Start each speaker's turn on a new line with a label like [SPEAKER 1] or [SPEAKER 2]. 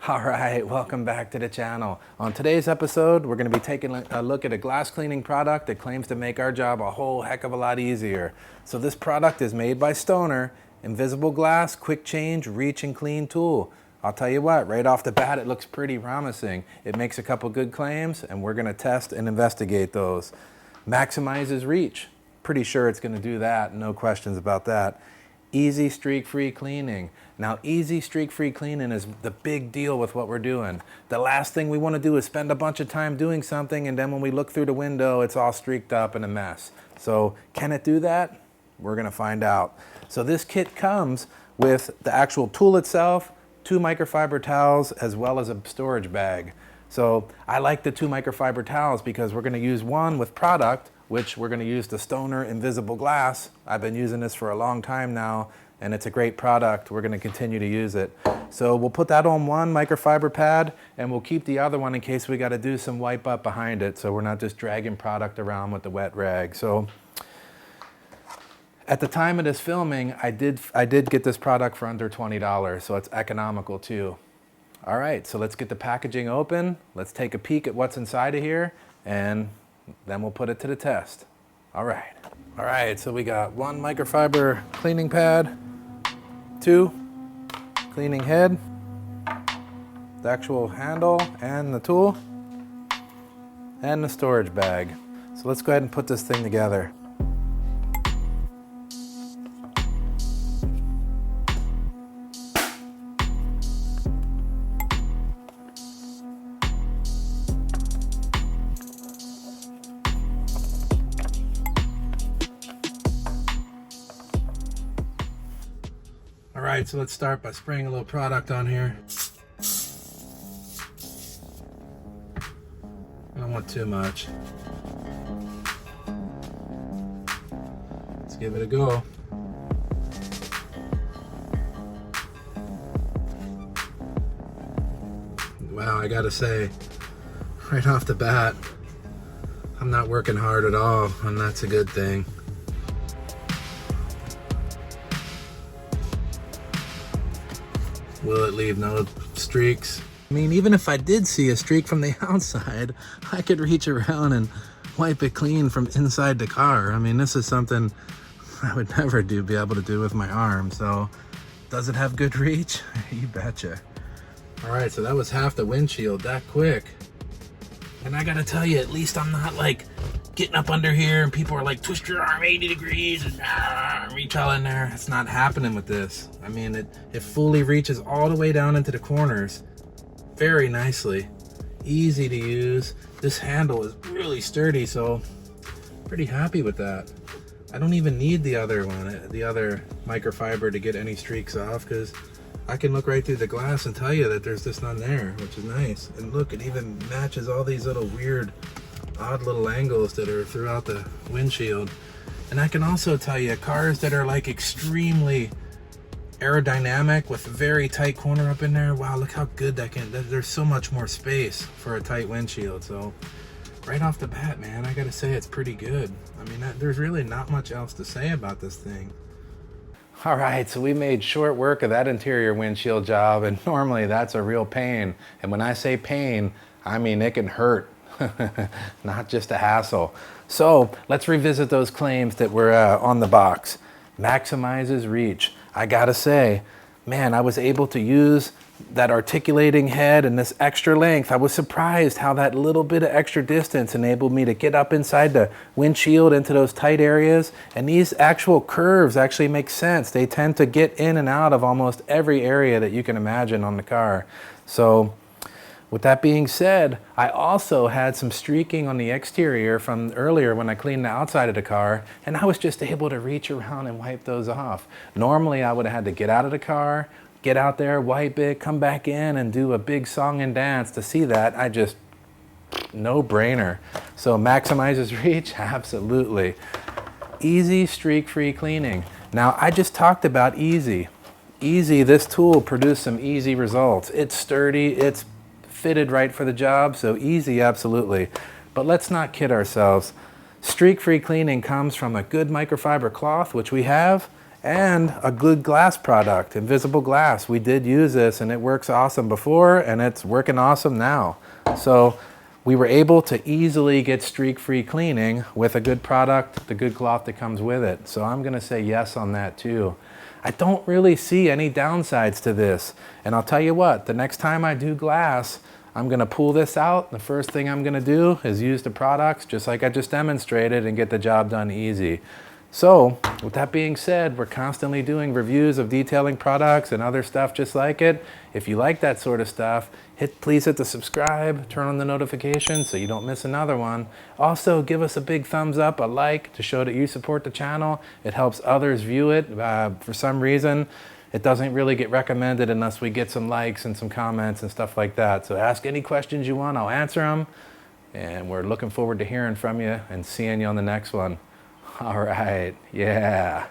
[SPEAKER 1] All right, welcome back to the channel. On today's episode, we're going to be taking a look at a glass cleaning product that claims to make our job a whole heck of a lot easier. So this product is made by Stoner, invisible glass, quick change, reach and clean tool. I'll tell you what, right off the bat, it looks pretty promising. It makes a couple good claims, and we're going to test and investigate those. Maximizes reach. Pretty sure it's going to do that, no questions about that. Easy streak-free cleaning. Now, easy streak-free cleaning is the big deal with what we're doing. The last thing we want to do is spend a bunch of time doing something, and then when we look through the window, it's all streaked up and a mess. So can it do that? We're going to find out. So this kit comes with the actual tool itself, 2 microfiber towels, as well as a storage bag. So I like the 2 microfiber towels because we're going to use one with product, which we're going to use the Stoner Invisible Glass. I've been using this for a long time now, and it's a great product. We're going to continue to use it. So we'll put that on one microfiber pad, and we'll keep the other one in case we got to do some wipe up behind it, so we're not just dragging product around with the wet rag. So at the time of this filming, I did get this product for under $20, so it's economical too. All right, so let's get the packaging open. Let's take a peek at what's inside of here, and then we'll put it to the test. All right, so we got 1 microfiber cleaning pad, 2 cleaning head, the actual handle and the tool, and the storage bag. So let's go ahead and put this thing together. All right, so let's start by spraying a little product on here. I don't want too much. Let's give it a go. Wow, I gotta say, right off the bat, I'm not working hard at all, and that's a good thing. Will it leave no streaks? I mean, even if I did see a streak from the outside, I could reach around and wipe it clean from inside the car. I mean, this is something I would never be able to do with my arm. So, does it have good reach? You betcha. All right, so that was half the windshield that quick. And I gotta tell you, at least I'm not like getting up under here and people are like, twist your arm 80 degrees and reach all in there. It's not happening with this. I mean, it fully reaches all the way down into the corners very nicely. Easy to use. This handle is really sturdy, so pretty happy with that. I don't even need the other one, the other microfiber, to get any streaks off, because I can look right through the glass and tell you that there's just none there, which is nice. And look, it even matches all these little weird odd little angles that are throughout the windshield. And I can also tell you, cars that are like extremely aerodynamic with a very tight corner up in there, wow, look how good that can, there's so much more space for a tight windshield. So right off the bat, man, I gotta say it's pretty good. I mean, there's really not much else to say about this thing. All right, so we made short work of that interior windshield job, and normally that's a real pain. And when I say pain, I mean it can hurt. Not just a hassle. So let's revisit those claims that were on the box. Maximizes reach. I gotta say, man, I was able to use that articulating head and this extra length. I was surprised how that little bit of extra distance enabled me to get up inside the windshield into those tight areas. And these actual curves actually make sense. They tend to get in and out of almost every area that you can imagine on the car. So with that being said, I also had some streaking on the exterior from earlier when I cleaned the outside of the car, and I was just able to reach around and wipe those off. Normally, I would have had to get out of the car, get out there, wipe it, come back in, and do a big song and dance to see that. No brainer. So maximizes reach, absolutely. Easy streak-free cleaning. Now, I just talked about easy. Easy, this tool produced some easy results. It's sturdy, it's fitted right for the job, so easy, absolutely. But let's not kid ourselves. Streak-free cleaning comes from a good microfiber cloth, which we have, and a good glass product, invisible glass. We did use this and it works awesome before and it's working awesome now. So we were able to easily get streak-free cleaning with a good product, the good cloth that comes with it. So I'm gonna say yes on that too. I don't really see any downsides to this. And I'll tell you what, the next time I do glass, I'm gonna pull this out. The first thing I'm gonna do is use the products just like I just demonstrated and get the job done easy. So with that being said, we're constantly doing reviews of detailing products and other stuff just like it. If you like that sort of stuff, please hit the subscribe, turn on the notifications so you don't miss another one. Also, give us a big thumbs up, a like to show that you support the channel. It helps others view it. For some reason, it doesn't really get recommended unless we get some likes and some comments and stuff like that. So ask any questions you want, I'll answer them. And we're looking forward to hearing from you and seeing you on the next one. All right, yeah.